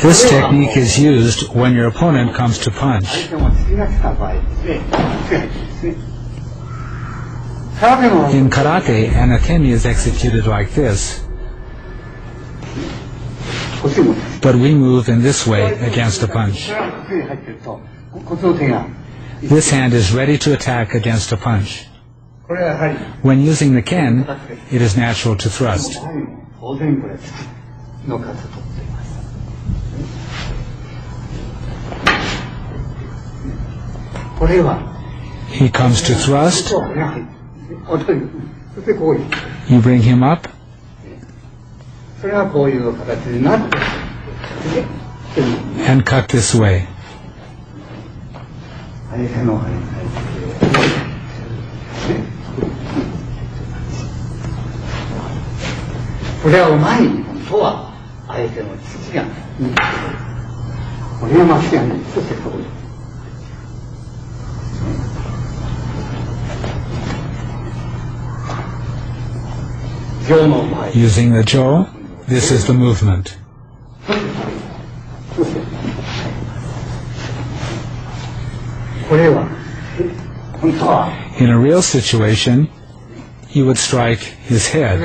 This technique is used when your opponent comes to punch. In karate, an atemi is executed like this, but we move in this way against a punch. This hand is ready to attack against a punch. When using the ken, it is natural to thrust. He comes to thrust, you bring him up, and cut this way. Using the jo, this is the movement. In a real situation, he would strike his head.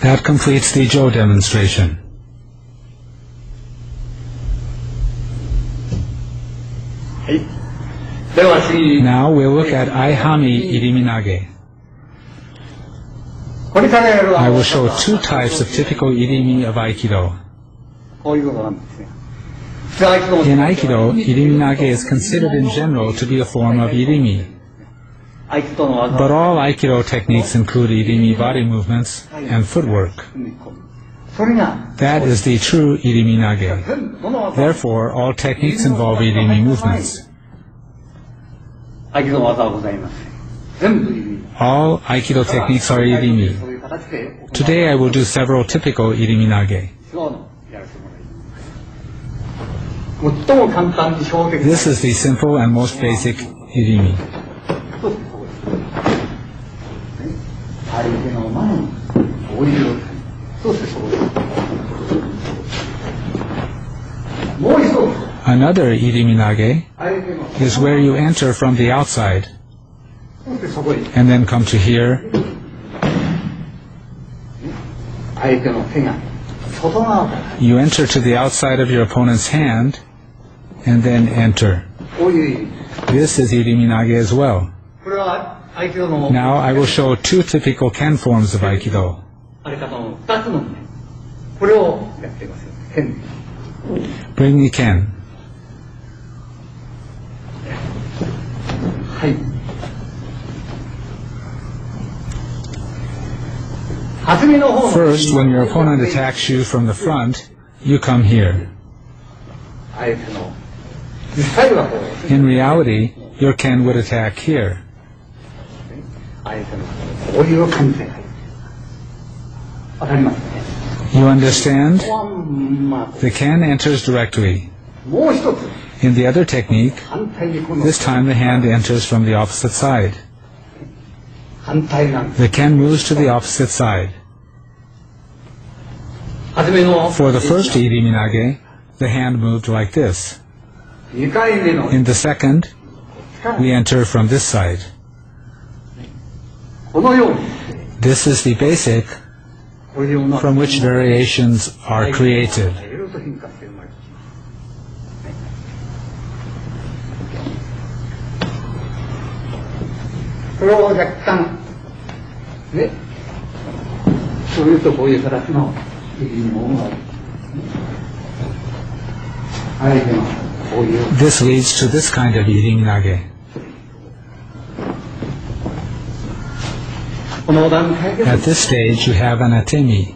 That completes the jo demonstration. Now we'll look at Aihanmi Iriminage. I will show two types of typical irimi of Aikido. In Aikido, Iriminage is considered in general to be a form of irimi. But all Aikido techniques include irimi body movements and footwork. That is the true Iriminage. Therefore, all techniques involve irimi movements. All Aikido techniques are irimi. Today I will do several typical Iriminage. This is the simple and most basic irimi. Another Iriminage is where you enter from the outside and then come to here you enter to the outside of your opponent's hand and then enter. This is Iriminage as well. Now I will show two typical ken forms of Aikido. Bring the ken. First, when your opponent attacks you from the front, you come here. In reality, your ken would attack here. You understand? The ken enters directly. In the other technique, this time the hand enters from the opposite side. The ken moves to the opposite side. For the first Iriminage, the hand moved like this. In the second, we enter from this side. This is the basic from which variations are created. This leads to this kind of irimi nage. At this stage you have an atemi.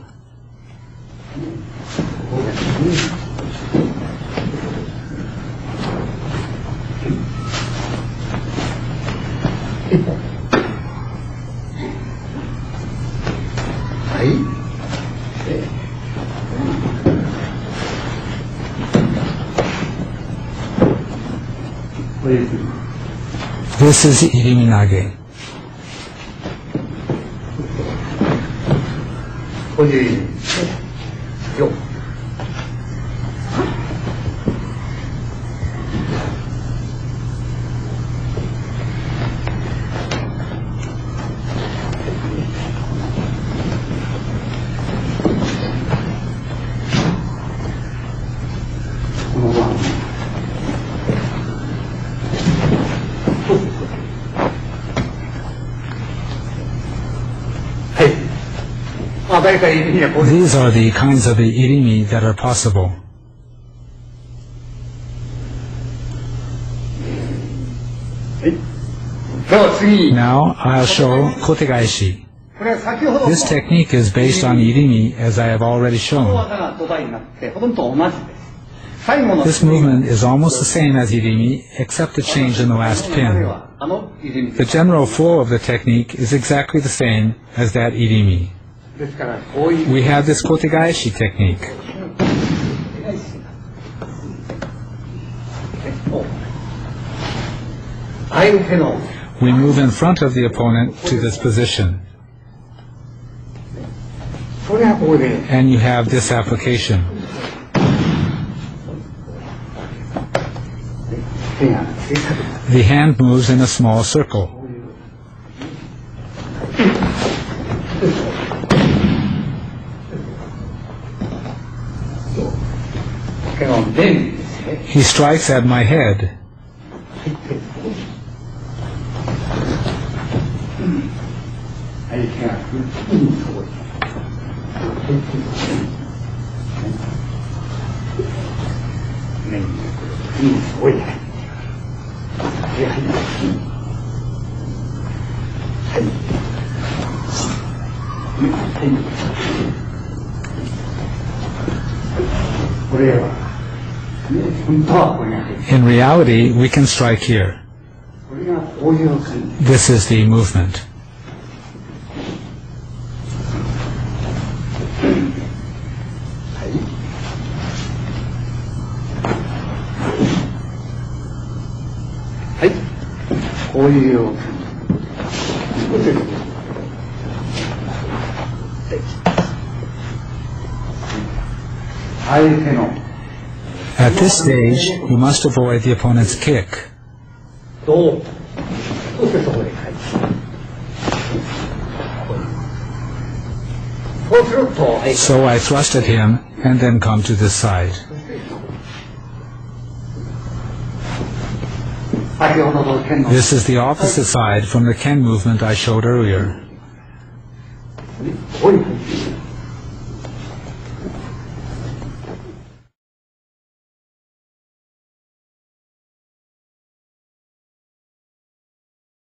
This is irimi nage. These are the kinds of irimi that are possible. Now I'll show kotegaishi. This technique is based on irimi, as I have already shown. This movement is almost the same as irimi, except a change in the last pin. The general flow of the technique is exactly the same as that irimi. We have this kotegaishi technique. We move in front of the opponent to this position. And you have this application. The hand moves in a small circle. He strikes at my head. In reality, we can strike here. This is the movement. At this stage, you must avoid the opponent's kick. So I thrust at him and then come to this side. This is the opposite side from the Ken movement I showed earlier.